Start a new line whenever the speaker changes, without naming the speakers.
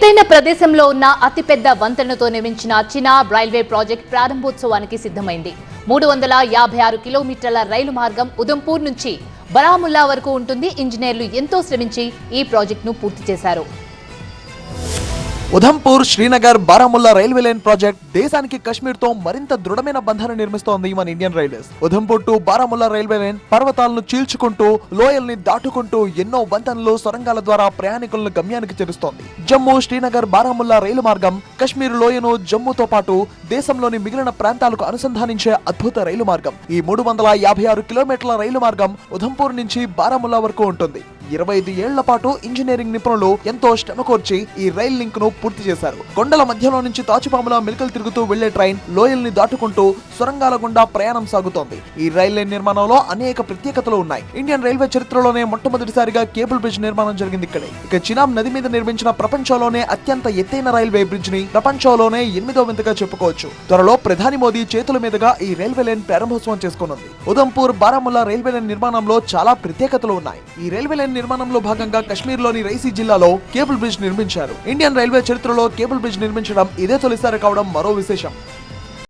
ఎత్తైన ప్రదేశంలో ఉన్న అతిపెద్ద వంతెనతో నిర్మించిన చినాబ్ రైల్వే ప్రాజెక్ట్ ప్రారంభోత్సవానికి సిద్ధమైంది. 356 కిలోమీటర్ల రైలు మార్గం ఉదంపూర్ నుంచి బరాముల్లా వరకు ఉంటుంది. ఇంజనీర్లు ఎంతో శ్రమించి ఈ ప్రాజెక్టును పూర్తి చేశారు.
Udhampur Srinagar Baramulla railway line project దేశానికి కశ్మీర్ తో మరింత దృఢమైన బంధాన్ని నిర్మిస్తోంది మన Indian railways. Udhampur to Baramulla railway line పర్వతాలను చీల్చుకుంటూ లోయల్ని దాటుకుంటూ ఎన్నో వంతెనలు సొరంగాల ద్వారా ప్రయాణికులను గమ్యానికి చేరుస్తోంది. జమ్మూ శ్రీనగర్ బారాముల్లా రైలు మార్గం కశ్మీర్ లోయను జమ్మూతో పాటు దేశంలోని మిగిలిన ప్రాంతాలకు అనుసంధానించే అద్భుత రైలు మార్గం. ఈ 356 కిలోమీటర్ల రైలు మార్గం ఉదంపూర్ నుంచి బారాముల్లా వరకు ఉంటుంది. 25 ఏళ్ల పాటు ఇంజనీరింగ్ నిపుణులు ఎంతో శ్రమ కోర్చి ఈ రైల్ లింక్ ను పూర్తి చేశారు. కొండల మధ్యలో నుంచి తాచుపాముల మిల్కలు తిరుగుతూ వెళ్లే ట్రైన్ లోయల్ని దాటుకుంటూ సొరంగాల గుండా ప్రయాణం సాగుతోంది. ఈ రైల్ లైన్ నిర్మాణంలో అనేక ప్రత్యేకతలు ఉన్నాయి. ఇండియన్ రైల్వే చరిత్రలోనే మొట్టమొదటిసారిగా కేబుల్ బ్రిడ్జ్ నిర్మాణం జరిగింది ఇక్కడే. ఇక చినాబ్ నది మీద నిర్మించిన ప్రపంచంలోనే అత్యంత ఎత్తైన రైల్వే బ్రిడ్జ్ ని ప్రపంచంలోనే 8వ వింతగా చెప్పుకోవచ్చు. త్వరలో ప్రధాని మోదీ చేతుల మీదుగా ఈ రైల్వే లైన్ ప్రారంభోత్సవం చేసుకోనుంది. ఉదంపూర్ బారాముల్లా రైల్వే లైన్ నిర్మాణంలో చాలా ప్రత్యేకతలు ఉన్నాయి. ఈ రైల్వే లైన్ నిర్మాణంలో భాగంగా కశ్మీర్ లోని రైసీ జిల్లాలో కేబుల్ బ్రిడ్జ్ నిర్మించారు. ఇండియన్ రైల్వే చరిత్రలో కేబుల్ బ్రిడ్జ్ నిర్మించడం ఇదే తొలిసారి కావడం మరో విశేషం.